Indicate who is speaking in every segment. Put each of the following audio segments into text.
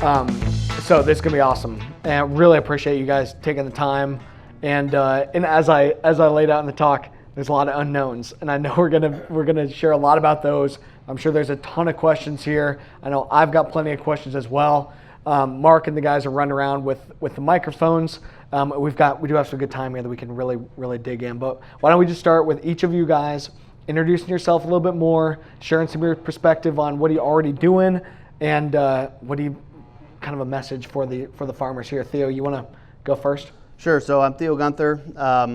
Speaker 1: So this is gonna be awesome, and I really appreciate you guys taking the time. And as I laid out in the talk, there's a lot of unknowns, and I know we're gonna share a lot about those. I'm sure there's a ton of questions here. I know I've got plenty of questions as well. Mark and the guys are running around with the microphones. We do have some good time here that we can really dig in. But why don't we just start with each of you guys introducing yourself a little bit more, sharing some of your perspective on what are you already doing, and what do you kind of a message for the farmers here. Theo, you want to go first?
Speaker 2: Sure. So I'm Theo Gunther. A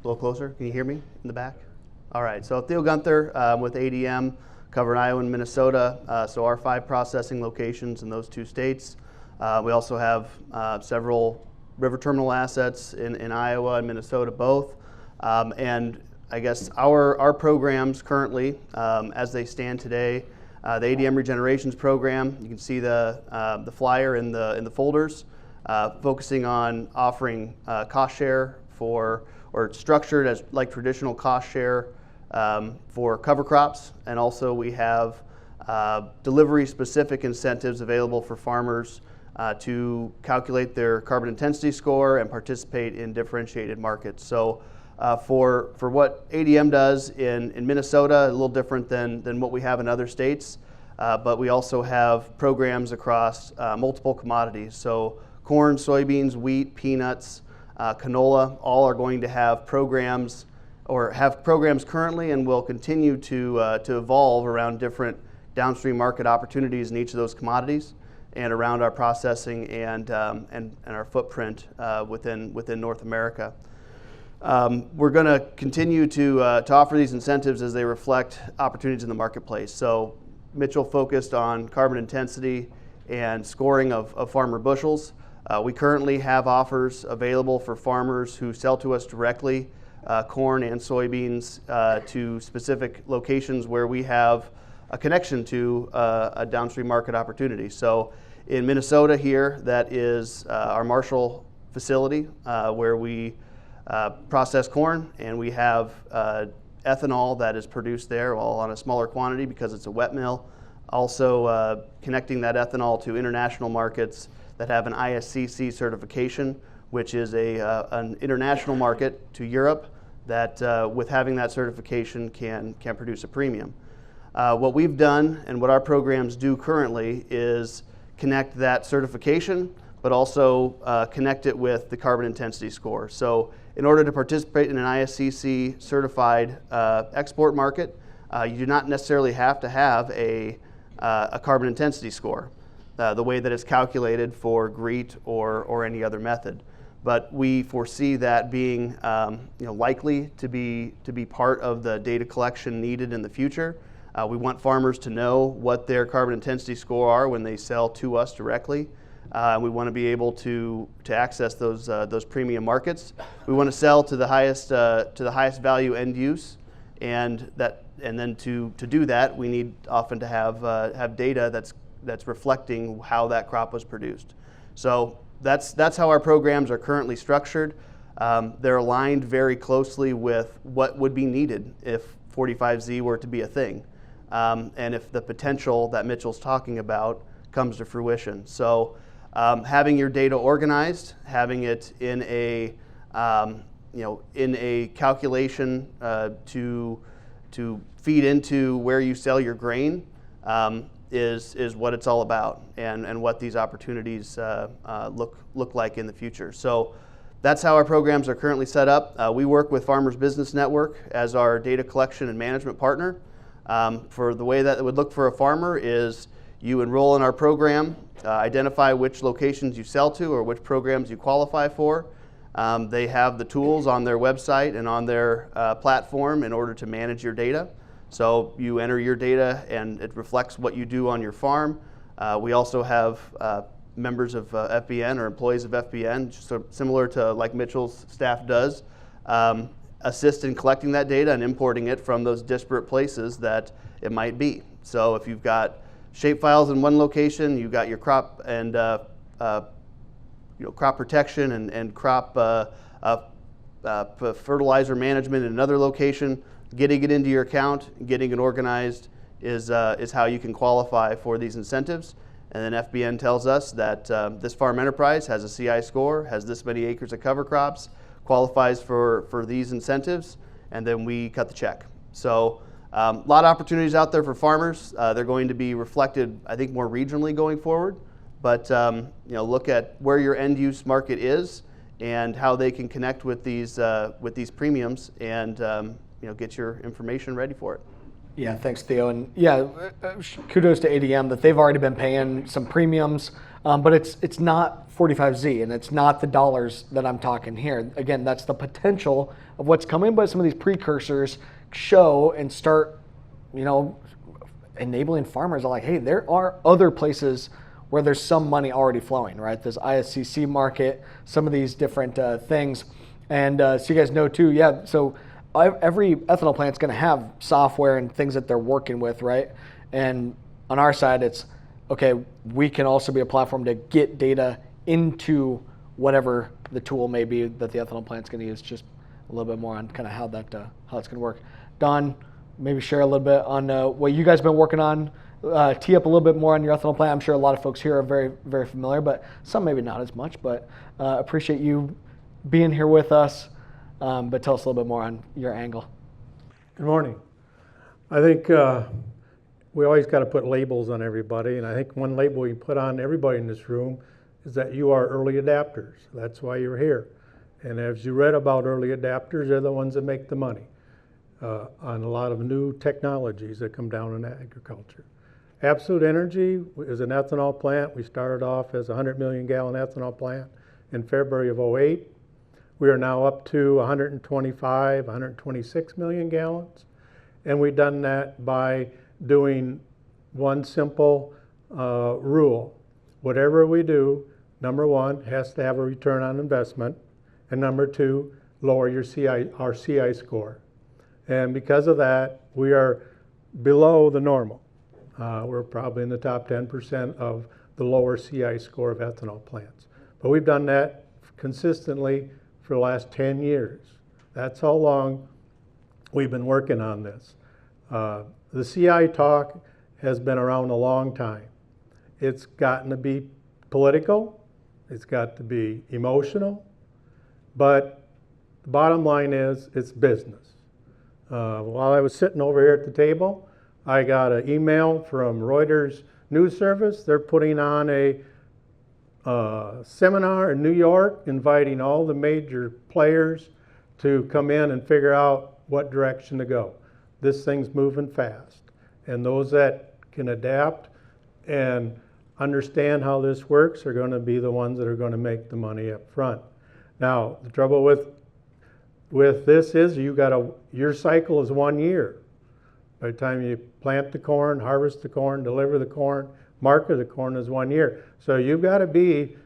Speaker 2: little closer. Can you hear me in the back? All right. So Theo Gunther with ADM, covering Iowa and Minnesota. So our 5 processing locations in those 2 states. We also have several river terminal assets in Iowa and Minnesota both. And I guess our programs currently, as they stand today, the ADM Regenerations program, you can see the flyer in the folders, focusing on offering cost share or structured as like traditional cost share for cover crops. And also we have delivery specific incentives available for farmers to calculate their carbon intensity score and participate in differentiated markets. So for what ADM does in Minnesota, a little different than what we have in other states, but we also have programs across multiple commodities. So corn, soybeans, wheat, peanuts, canola, all are going to have programs or have programs currently and will continue to evolve around different downstream market opportunities in each of those commodities and around our processing and our footprint within North America. We're going to continue to offer these incentives as they reflect opportunities in the marketplace. So Mitchell focused on carbon intensity and scoring of farmer bushels. We currently have offers available for farmers who sell to us directly, corn and soybeans, to specific locations where we have a connection to a downstream market opportunity. So in Minnesota here, that is our Marshall facility where we process corn, and we have ethanol that is produced there, all on a smaller quantity because it's a wet mill. Also connecting that ethanol to international markets that have an ISCC certification, which is an international market to Europe that with having that certification can produce a premium. What we've done and what our programs do currently is connect that certification, but also connect it with the carbon intensity score. So in order to participate in an ISCC certified export market, you do not necessarily have to have a carbon intensity score, the way that it's calculated for GREET or any other method. But we foresee that being likely to be part of the data collection needed in the future. We want farmers to know what their carbon intensity score are when they sell to us directly. We want to be able to access those premium markets. We want to sell to the highest value end use, and then to do that, we need often to have data that's reflecting how that crop was produced. So that's how our programs are currently structured. They're aligned very closely with what would be needed if 45Z were to be a thing, and if the potential that Mitchell's talking about comes to fruition. So having your data organized, having it in a calculation to feed into where you sell your grain is what it's all about, and what these opportunities look like in the future. So that's how our programs are currently set up. We work with Farmers Business Network as our data collection and management partner. For the way that it would look for a farmer is you enroll in our program, identify which locations you sell to or which programs you qualify for. They have the tools on their website and on their platform in order to manage your data. So you enter your data and it reflects what you do on your farm. We also have members of FBN or employees of FBN, so similar to like Mitchell's staff does, assist in collecting that data and importing it from those disparate places that it might be. So if you've got shape files in one location, you've got your crop and crop protection and crop fertilizer management in another location, getting it into your account, getting it organized is how you can qualify for these incentives. And then FBN tells us that this farm enterprise has a CI score, has this many acres of cover crops, qualifies for these incentives, and then we cut the check. So a lot of opportunities out there for farmers. They're going to be reflected, I think, more regionally going forward. But look at where your end-use market is and how they can connect with these premiums, and get your information ready for it.
Speaker 1: Yeah, thanks, Theo. And yeah, kudos to ADM that they've already been paying some premiums, but it's not 45Z, and it's not the dollars that I'm talking here. Again, that's the potential of what's coming, but some of these precursors show and start, enabling farmers are like, hey, there are other places where there's some money already flowing, right? This ISCC market, some of these different things. And so you guys know too, yeah, so every ethanol plant's gonna have software and things that they're working with, right? And on our side, it's, okay, we can also be a platform to get data into whatever the tool may be that the ethanol plant's gonna use. Just a little bit more on kind of how it's gonna work. Don, maybe share a little bit on what you guys have been working on. Tee up a little bit more on your ethanol plant. I'm sure a lot of folks here are very, very familiar, but some maybe not as much. But appreciate you being here with us. But tell us a little bit more on your angle.
Speaker 3: Good morning. I think we always got to put labels on everybody, and I think one label we put on everybody in this room is that you are early adapters. That's why you're here. And as you read about early adapters, they're the ones that make the money on a lot of new technologies that come down in agriculture. Absolute Energy is an ethanol plant. We started off as a 100 million gallon ethanol plant in February of '08. We are now up to 125, 126 million gallons. And we've done that by doing one simple rule. Whatever we do, number one, has to have a return on investment. And number two, lower our CI score. And because of that, we are below the normal. We're probably in the top 10% of the lower CI score of ethanol plants. But we've done that consistently for the last 10 years. That's how long we've been working on this. The CI talk has been around a long time. It's gotten to be political, it's got to be emotional, but the bottom line is it's business. While I was sitting over here at the table, I got an email from Reuters News Service. They're putting on a seminar in New York, inviting all the major players to come in and figure out what direction to go. This thing's moving fast, and those that can adapt and understand how this works are going to be the ones that are going to make the money up front. Now, the trouble with this is your cycle is 1 year. By the time you plant the corn, harvest the corn, deliver the corn, market the corn is 1 year. So you've got to be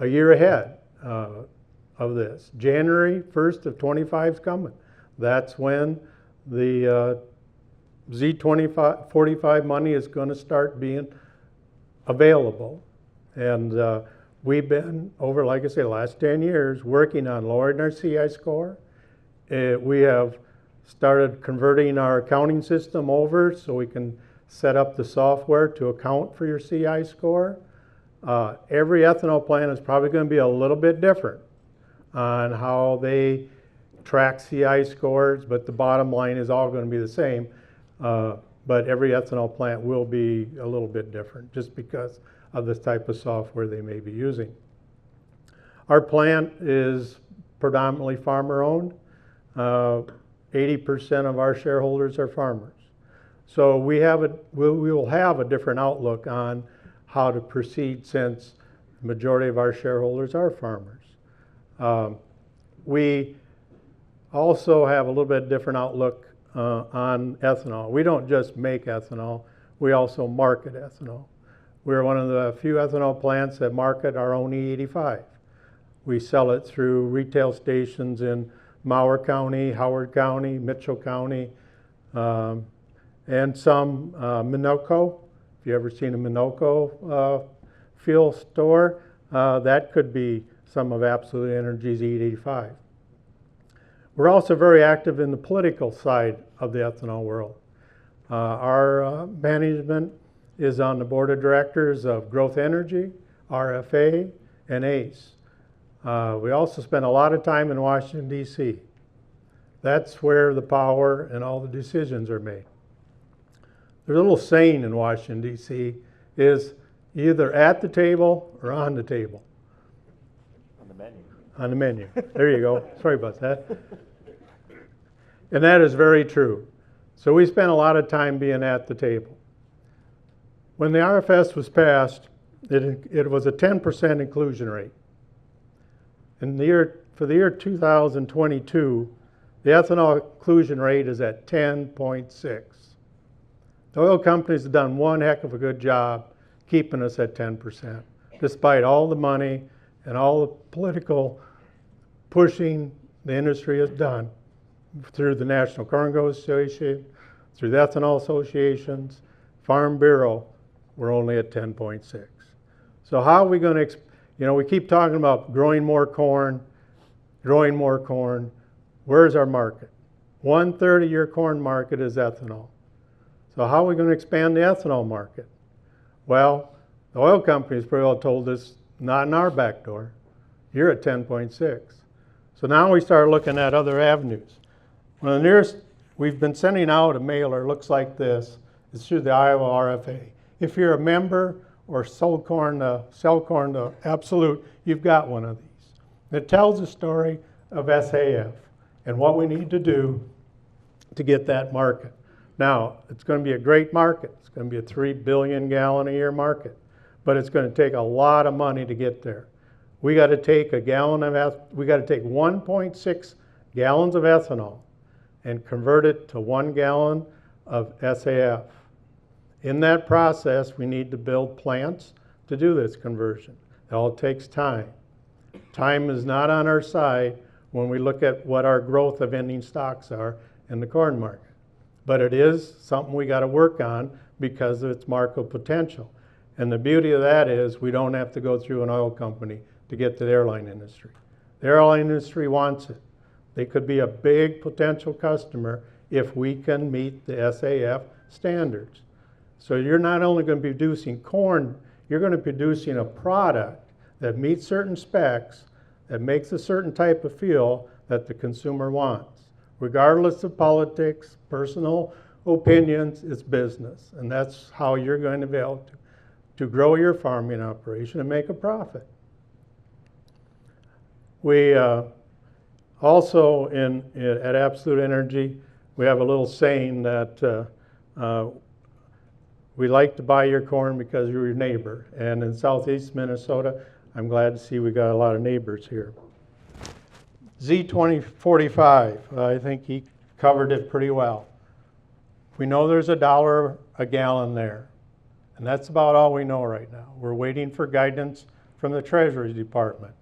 Speaker 3: a year ahead of this. January 1st of 25 is coming. That's when the Z45 money is going to start being available. And we've been, over, like I say, the last 10 years, working on lowering our CI score. We have started converting our accounting system over so we can set up the software to account for your CI score. Every ethanol plant is probably going to be a little bit different on how they track CI scores, but the bottom line is all going to be the same. But every ethanol plant will be a little bit different just because of the type of software they may be using. Our plant is predominantly farmer owned. 80% of our shareholders are farmers. So we will have a different outlook on how to proceed since the majority of our shareholders are farmers. We also have a little bit different outlook on ethanol. We don't just make ethanol, we also market ethanol. We're one of the few ethanol plants that market our own E85. We sell it through retail stations in Mower County, Howard County, Mitchell County, and some Minnoco. If you've ever seen a Minnoco fuel store, that could be some of Absolute Energy's E85. We're also very active in the political side of the ethanol world. Our management is on the board of directors of Growth Energy, RFA, and ACE. We also spend a lot of time in Washington, D.C. That's where the power and all the decisions are made. There's a little saying in Washington, D.C. is either at the table or on the table.
Speaker 4: On the menu.
Speaker 3: On the menu. There you go. Sorry about that. And that is very true. So we spent a lot of time being at the table. When the RFS was passed, it was a 10% inclusion rate. For the year 2022, the ethanol inclusion rate is at 10.6. The oil companies have done one heck of a good job keeping us at 10%, despite all the money and all the political pushing the industry has done through the National Corn Growers Association, through the ethanol associations, Farm Bureau. We're only at 10.6. So how are we going to, we keep talking about growing more corn. Where's our market? 1/3 of your corn market is ethanol. So how are we going to expand the ethanol market? Well, the oil companies pretty well told us, not in our back door. You're at 10.6. So now we start looking at other avenues. One of the nearest, we've been sending out a mailer, looks like this. It's through the Iowa RFA. If you're a member or sell corn to Absolute, you've got one of these. It tells the story of SAF and what we need to do to get that market. Now, it's going to be a great market. It's going to be a 3 billion gallon a year market, but it's going to take a lot of money to get there. We got to take 1.6 gallons of ethanol and convert it to 1 gallon of SAF. In that process, we need to build plants to do this conversion. It all takes time. Time is not on our side when we look at what our growth of ending stocks are in the corn market. But it is something we got to work on because of its market potential. And the beauty of that is we don't have to go through an oil company to get to the airline industry. The airline industry wants it. They could be a big potential customer if we can meet the SAF standards. So you're not only going to be producing corn, you're going to be producing a product that meets certain specs, that makes a certain type of fuel that the consumer wants. Regardless of politics, personal opinions, it's business. And that's how you're going to be able to grow your farming operation and make a profit. We also at Absolute Energy, we have a little saying that we like to buy your corn because you're your neighbor. And in southeast Minnesota, I'm glad to see we got a lot of neighbors here. Z2045, I think he covered it pretty well. We know there's $1 a gallon there, and that's about all we know right now. We're waiting for guidance from the Treasury Department.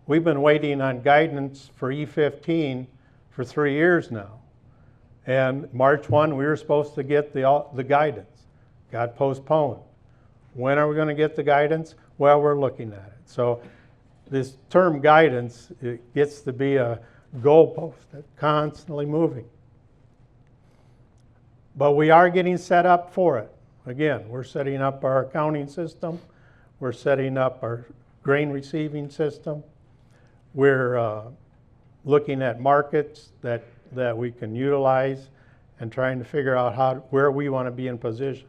Speaker 3: We've been waiting on guidance for E15 for 3 years now. And March 1, we were supposed to get the guidance. Got postponed. When are we going to get the guidance? Well, we're looking at it. So this term guidance, it gets to be a goalpost that's constantly moving. But we are getting set up for it. Again, we're setting up our accounting system. We're setting up our grain receiving system. We're looking at markets that we can utilize and trying to figure out where we want to be in position.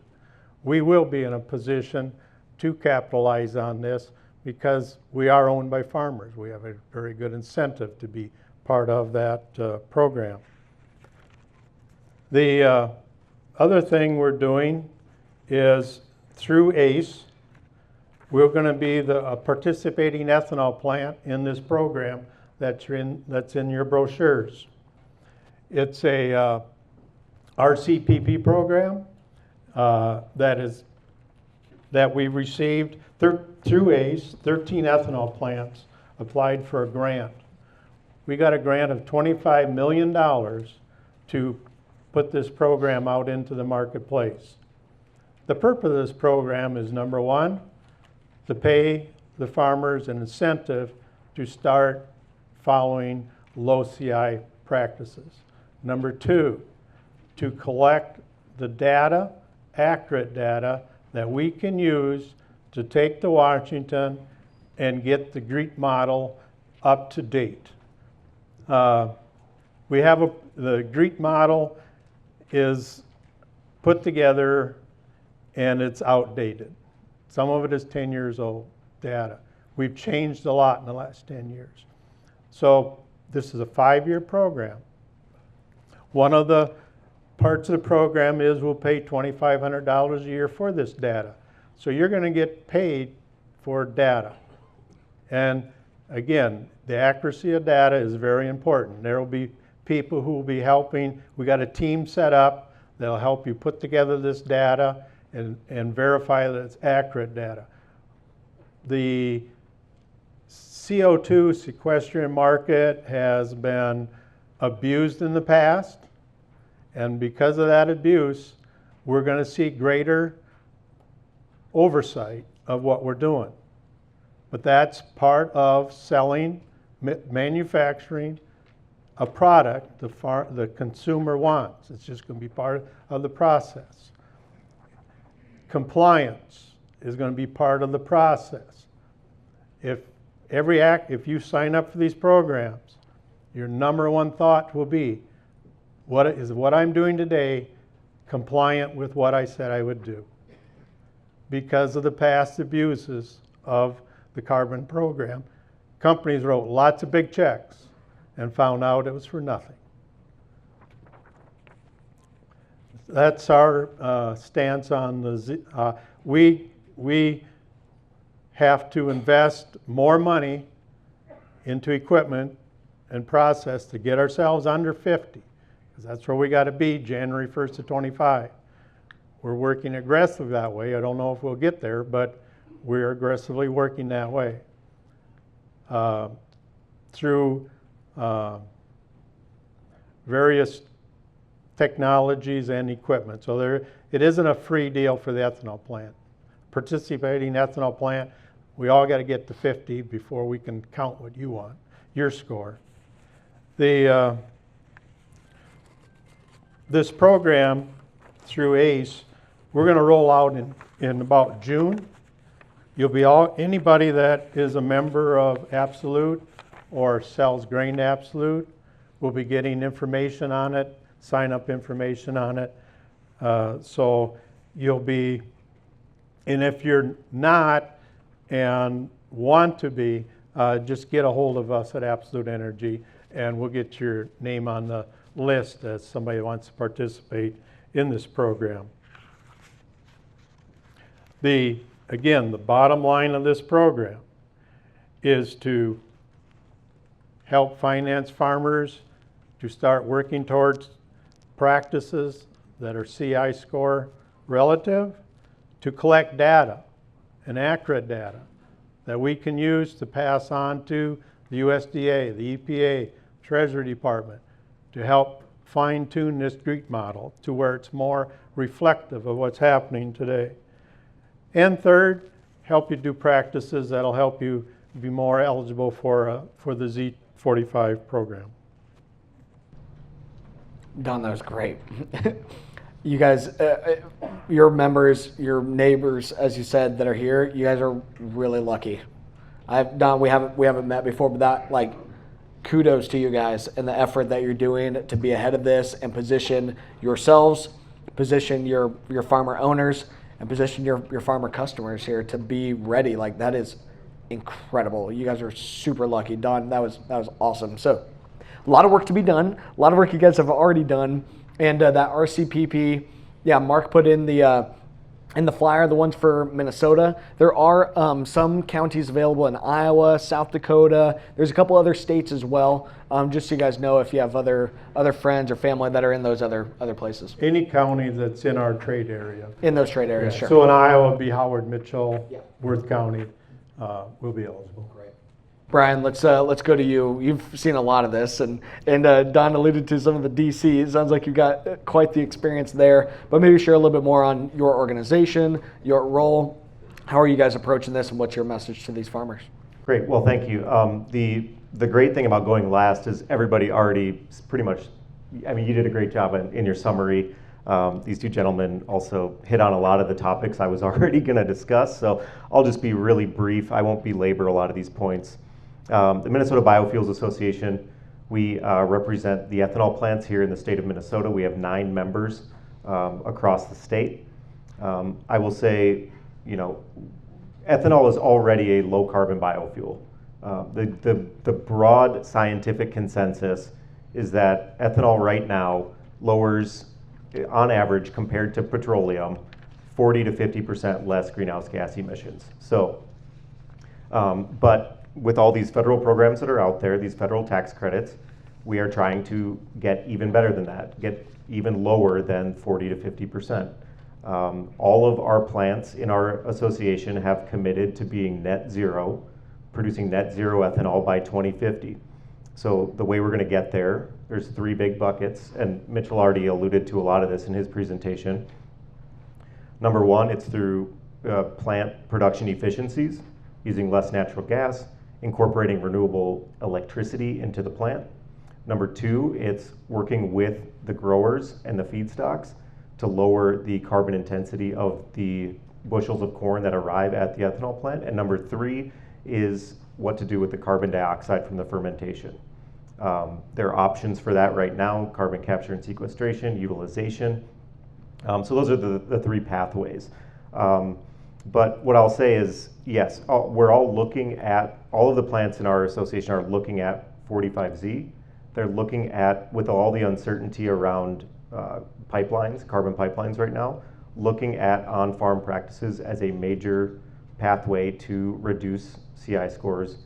Speaker 3: We will be in a position to capitalize on this because we are owned by farmers. We have a very good incentive to be part of that program. The other thing we're doing is through ACE, we're going to be a participating ethanol plant in this program that's in your brochures. It's a RCPP program that we received through ACE. 13 ethanol plants applied for a grant. We got a grant of $25 million to put this program out into the marketplace. The purpose of this program is, number one, to pay the farmers an incentive to start following low CI practices. Number two, to collect the data, accurate data, that we can use to take to Washington and get the GREET model up to date. We have the GREET model is put together and it's outdated. Some of it is 10 years old data. We've changed a lot in the last 10 years. So this is a 5-year program. One of the parts of the program is we'll pay $2,500 a year for this data. So you're going to get paid for data. And again, the accuracy of data is very important. There will be people who will be helping. We got a team set up that'll help you put together this data and verify that it's accurate data. The CO2 sequestration market has been abused in the past, and because of that abuse, we're going to see greater oversight of what we're doing. But that's part of selling, manufacturing a product the consumer wants. It's just going to be part of the process. Compliance is going to be part of the process. If you sign up for these programs, your number one thought will be, what I'm doing today compliant with what I said I would do? Because of the past abuses of the carbon program, companies wrote lots of big checks and found out it was for nothing. That's our stance on the we have to invest more money into equipment and process to get ourselves under 50, because that's where we got to be January 1st of 25. We're working aggressively that way. I don't know if we'll get there, but we're aggressively working that way through various technologies and equipment. So it isn't a free deal for the ethanol plant. Participating ethanol plant, we all got to get to 50 before we can count what you want, your score. This program through ACE, we're going to roll out in about June. You'll be anybody that is a member of Absolute or sells grain to Absolute will be getting information on it, sign up information on it. So you'll be, and if you're not and want to be, just get a hold of us at Absolute Energy and we'll get your name on the list as somebody who wants to participate in this program. Again, the bottom line of this program is to help finance farmers to start working towards practices that are CI score relative, to collect data and accurate data that we can use to pass on to the USDA, the EPA, Treasury Department, to help fine-tune this GREET model to where it's more reflective of what's happening today. And third, help you do practices that'll help you be more eligible for the Z45 program.
Speaker 1: Don, that was great. You guys, your members, your neighbors, as you said, that are here, you guys are really lucky. Don, we haven't met before, but that, kudos to you guys and the effort that you're doing to be ahead of this and position yourselves, position your farmer owners, and position your farmer customers here to be ready. That is incredible. You guys are super lucky. Don, that was awesome. So a lot of work to be done. A lot of work you guys have already done. And that RCPP, Mark put in the flyer, the ones for Minnesota. There are some counties available in Iowa, South Dakota. There's a couple other states as well. Just so you guys know if you have other friends or family that are in those other places.
Speaker 3: Any county that's in our trade area.
Speaker 1: In those trade areas, sure.
Speaker 3: So in Iowa, it'd be Howard, Mitchell, Worth County will be eligible.
Speaker 1: Great. Brian, let's go to you. You've seen a lot of this, and Don alluded to some of the DC. It sounds like you've got quite the experience there, but maybe share a little bit more on your organization, your role. How are you guys approaching this, and what's your message to these farmers?
Speaker 4: Great. Well, thank you. The great thing about going last is everybody already pretty much, you did a great job in your summary. These two gentlemen also hit on a lot of the topics I was already going to discuss, so I'll just be really brief. I won't belabor a lot of these points. The Minnesota Biofuels Association, we represent the ethanol plants here in the state of Minnesota. We have 9 members across the state. I will say, ethanol is already a low carbon biofuel. The broad scientific consensus is that ethanol right now lowers, on average, compared to petroleum, 40 to 50% less greenhouse gas emissions. So, but with all these federal programs that are out there, these federal tax credits, we are trying to get even better than that, get even lower than 40 to 50%. All of our plants in our association have committed to being net zero, producing net zero ethanol by 2050. So the way we're going to get there, there's 3 big buckets, and Mitchell already alluded to a lot of this in his presentation. Number 1, it's through plant production efficiencies, using less natural gas, incorporating renewable electricity into the plant. Number 2, it's working with the growers and the feedstocks to lower the carbon intensity of the bushels of corn that arrive at the ethanol plant. And number 3 is what to do with the carbon dioxide from the fermentation. There are options for that right now: carbon capture and sequestration, utilization. So those are the 3 pathways. But what I'll say is, yes, we're all looking at, all of the plants in our association are looking at 45Z. They're looking at, with all the uncertainty around pipelines, carbon pipelines right now, looking at on-farm practices as a major pathway to reduce CI scores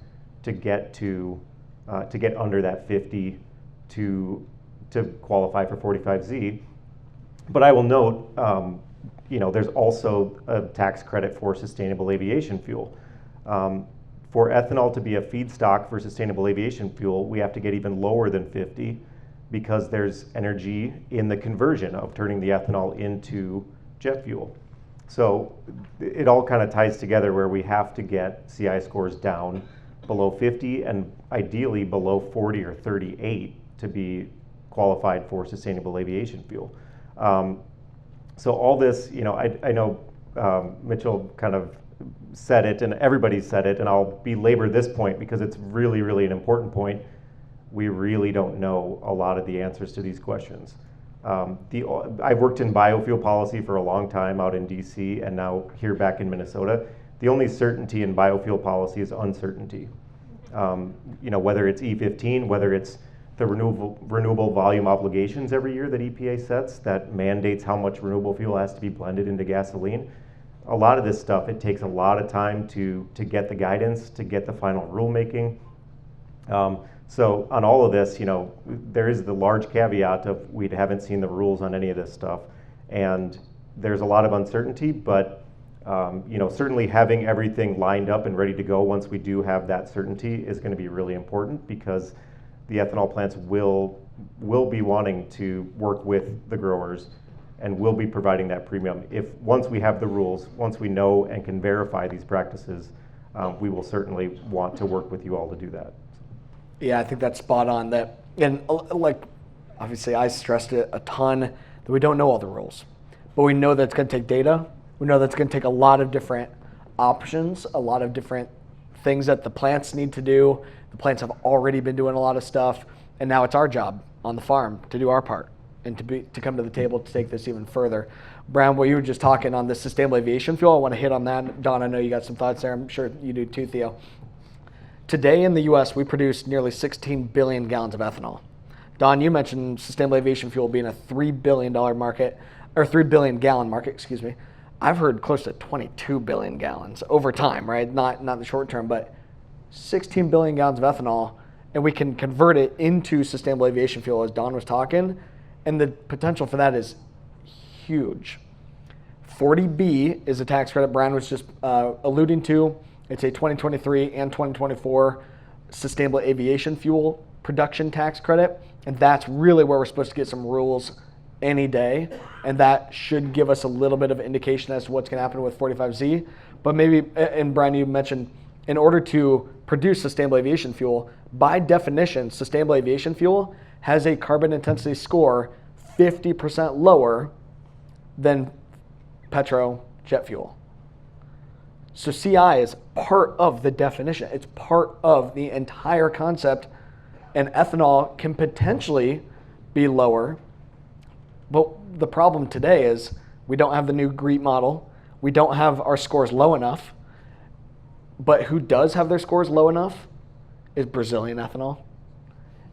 Speaker 4: to get under that 50 to qualify for 45Z. But I will note, there's also a tax credit for sustainable aviation fuel. For ethanol to be a feedstock for sustainable aviation fuel, we have to get even lower than 50 because there's energy in the conversion of turning the ethanol into jet fuel. So it all kind of ties together where we have to get CI scores down below 50 and ideally below 40 or 38 to be qualified for sustainable aviation fuel. So all this, I know Mitchell kind of said it and everybody said it, and I'll belabor this point because it's really, really an important point. We really don't know a lot of the answers to these questions. I've worked in biofuel policy for a long time out in DC and now here back in Minnesota. The only certainty in biofuel policy is uncertainty. Whether it's E15, whether it's the renewable volume obligations every year that EPA sets that mandates how much renewable fuel has to be blended into gasoline. A lot of this stuff, it takes a lot of time to get the guidance, to get the final rulemaking. So on all of this, there is the large caveat of we haven't seen the rules on any of this stuff. And there's a lot of uncertainty, but certainly having everything lined up and ready to go once we do have that certainty is going to be really important because the ethanol plants will be wanting to work with the growers and will be providing that premium. If once we have the rules, once we know and can verify these practices, we will certainly want to work with you all to do that.
Speaker 1: Yeah, I think that's spot on. That, and like, obviously I stressed it a ton that we don't know all the rules, but we know that it's going to take data. We know that's going to take a lot of different options, a lot of different things that the plants need to do. The plants have already been doing a lot of stuff, and now it's our job on the farm to do our part and to come to the table to take this even further. Brown, what you were just talking on the sustainable aviation fuel, I want to hit on that. Don, I know you got some thoughts there. I'm sure you do too, Theo. Today in the U.S., we produce nearly 16 billion gallons of ethanol. Don, you mentioned sustainable aviation fuel being a $3 billion market, or 3 billion gallon market, excuse me. I've heard close to 22 billion gallons over time, right? Not in the short term, but 16 billion gallons of ethanol, and we can convert it into sustainable aviation fuel, as Don was talking, and the potential for that is huge. 40B is a tax credit Brian was just alluding to. It's a 2023 and 2024 sustainable aviation fuel production tax credit, and that's really where we're supposed to get some rules any day, and that should give us a little bit of indication as to what's going to happen with 45Z. But maybe, and Brian, you mentioned, in order to produce sustainable aviation fuel, by definition, sustainable aviation fuel has a carbon intensity score 50% lower than jet fuel. So CI is part of the definition. It's part of the entire concept, and ethanol can potentially be lower. But the problem today is we don't have the new GREET model. We don't have our scores low enough. But who does have their scores low enough is Brazilian ethanol.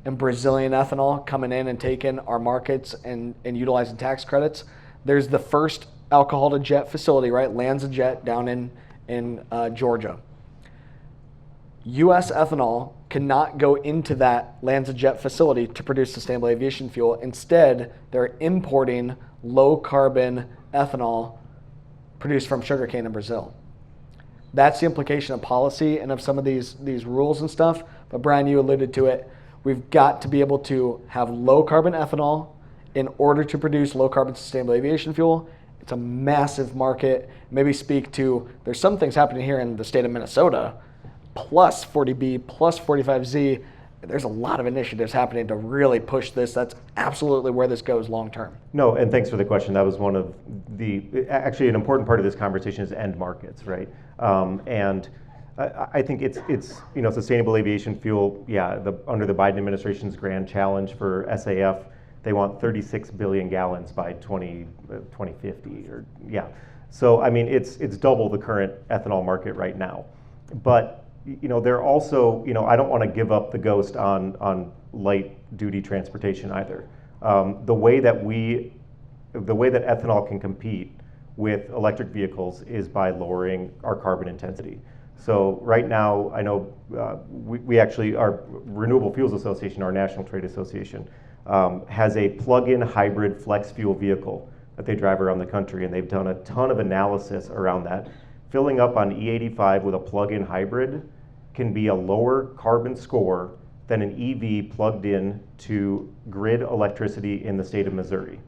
Speaker 1: And Brazilian ethanol coming in and taking our markets and utilizing tax credits. There's the first alcohol to jet facility, right? LanzaJet down in Georgia. U.S. ethanol cannot go into that LanzaJet facility to produce sustainable aviation fuel. Instead, they're importing low carbon ethanol produced from sugarcane in Brazil. That's the implication of policy and of some of these rules and stuff. But Brian, you alluded to it. We've got to be able to have low carbon ethanol in order to produce low carbon sustainable aviation fuel. It's a massive market. Maybe speak to, there's some things happening here in the state of Minnesota, plus 40B, plus 45Z. There's a lot of initiatives happening to really push this. That's absolutely where this goes long term.
Speaker 4: No, and thanks for the question. That was one of actually an important part of this conversation is end markets, right? And I think it's sustainable aviation fuel. Yeah, under the Biden administration's grand challenge for SAF, they want 36 billion gallons by 2050, or yeah. So I mean, it's double the current ethanol market right now, but they're also, I don't want to give up the ghost on light duty transportation either. The way that ethanol can compete with electric vehicles is by lowering our carbon intensity. So right now, I know we actually, our Renewable Fuels Association, our national trade association, has a plug-in hybrid flex fuel vehicle that they drive around the country, and they've done a ton of analysis around that. Filling up on E85 with a plug-in hybrid can be a lower carbon score than an EV plugged in to grid electricity in the state of Missouri,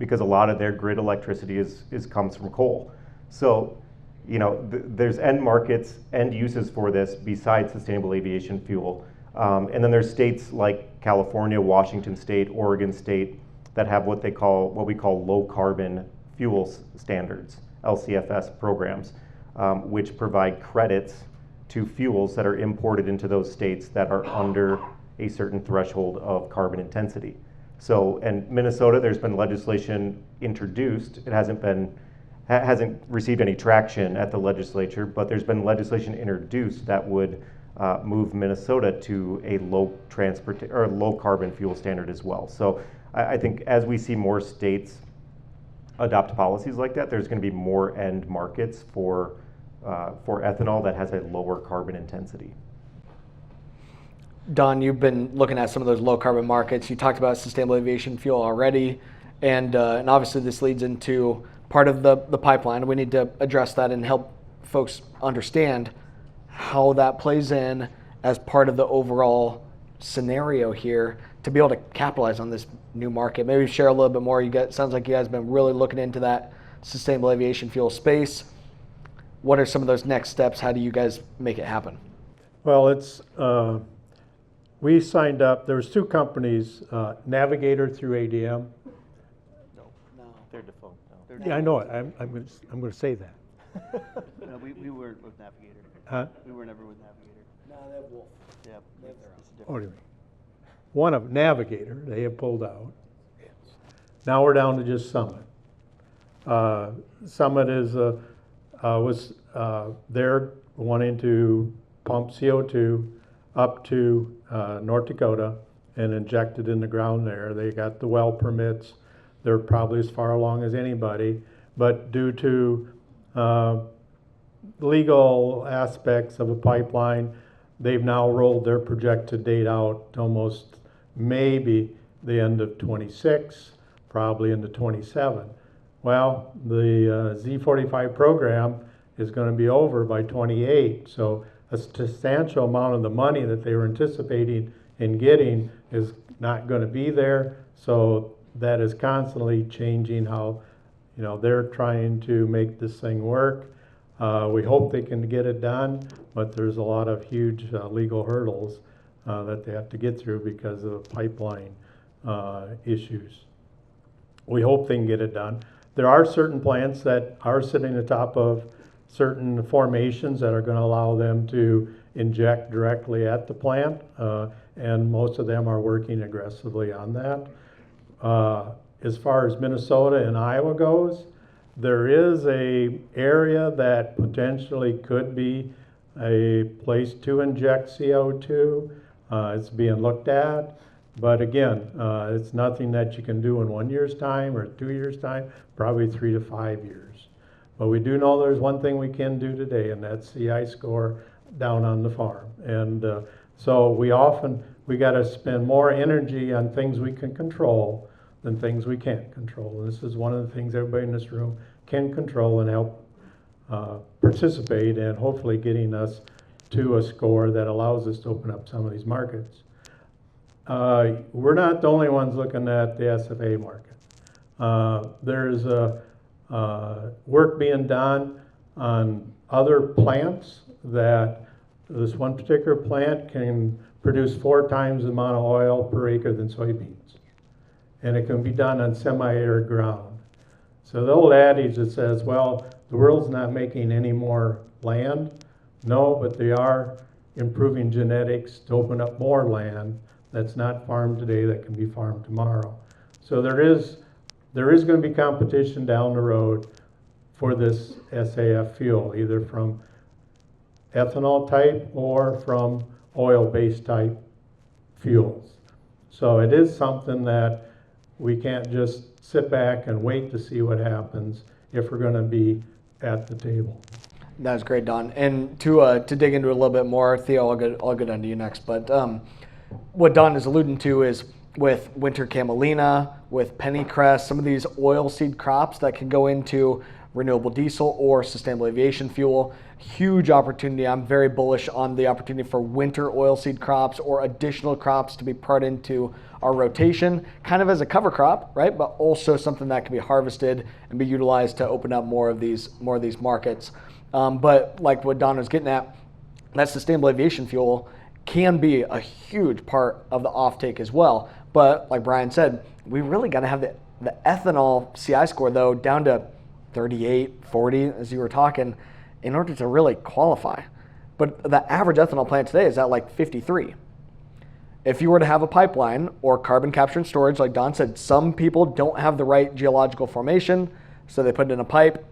Speaker 4: because a lot of their grid electricity comes from coal. So, there's end markets, end uses for this besides sustainable aviation fuel. And then there's states like California, Washington State, Oregon State that have what we call low carbon fuel standards, LCFS programs, which provide credits to fuels that are imported into those states that are under a certain threshold of carbon intensity. So, and Minnesota, there's been legislation introduced. It hasn't received any traction at the legislature, but there's been legislation introduced that would move Minnesota to a low carbon fuel standard as well. So I think as we see more states adopt policies like that, there's going to be more end markets for ethanol that has a lower carbon intensity.
Speaker 1: Don, you've been looking at some of those low carbon markets. You talked about sustainable aviation fuel already, and obviously this leads into part of the pipeline. We need to address that and help folks understand how that plays in as part of the overall scenario here to be able to capitalize on this new market. Maybe share a little bit more. Sounds like you guys have been really looking into that sustainable aviation fuel space. What are some of those next steps? How do you guys make it happen?
Speaker 3: Well, we signed up. There was two companies, Navigator through ADM.
Speaker 1: No.
Speaker 4: They're defunct now.
Speaker 3: Yeah, I know it. I'm going to say that.
Speaker 2: No, we were with Navigator.
Speaker 3: Huh?
Speaker 2: We were never with Navigator.
Speaker 1: No, they have Wolf.
Speaker 2: Yeah,
Speaker 1: They have their own.
Speaker 2: it's different.
Speaker 3: Anyway, one of Navigator, they have pulled out. Now we're down to just Summit. Summit was they're wanting to pump CO2 up to North Dakota and inject it in the ground there. They got the well permits. They're probably as far along as anybody, but due to legal aspects of a pipeline, they've now rolled their projected date out to almost maybe the end of 26, probably into 27. Well, the Z45 program is going to be over by 28, so a substantial amount of the money that they were anticipating in getting is not going to be there. So that is constantly changing how they're trying to make this thing work. We hope they can get it done, but there's a lot of huge legal hurdles that they have to get through because of pipeline issues. We hope they can get it done. There are certain plants that are sitting atop of certain formations that are going to allow them to inject directly at the plant, and most of them are working aggressively on that. As far as Minnesota and Iowa goes, there is a area that potentially could be a place to inject CO2. It's being looked at, but again, it's nothing that you can do in 1 year's time or 2 years' time, probably 3 to 5 years. But we do know there's one thing we can do today, and that's CI score down on the farm. And so we got to spend more energy on things we can control than things we can't control. And this is one of the things everybody in this room can control and help participate in hopefully getting us to a score that allows us to open up some of these markets. We're not the only ones looking at the SFA market. There's work being done on other plants that this one particular plant can produce 4 times the amount of oil per acre than soybeans. And it can be done on semi-arid ground. So the old adage that says, well, the world's not making any more land. No, but they are improving genetics to open up more land that's not farmed today that can be farmed tomorrow. So there is going to be competition down the road for this SAF fuel, either from ethanol type or from oil-based type fuels. So it is something that we can't just sit back and wait to see what happens if we're going to be at the table.
Speaker 1: That was great, Don. And to dig into it a little bit more, Theo, I'll get onto you next. But what Don is alluding to is with winter camelina, with pennycress, some of these oilseed crops that can go into renewable diesel or sustainable aviation fuel. Huge opportunity. I'm very bullish on the opportunity for winter oilseed crops or additional crops to be part into our rotation, kind of as a cover crop, right? But also something that can be harvested and be utilized to open up more of these markets. But like what Don was getting at, that sustainable aviation fuel can be a huge part of the offtake as well. But like Brian said, we really got to have the ethanol CI score though down to 38, 40, as you were talking, in order to really qualify. But the average ethanol plant today is at like 53. If you were to have a pipeline or carbon capture and storage, like Don said, some people don't have the right geological formation, so they put it in a pipe,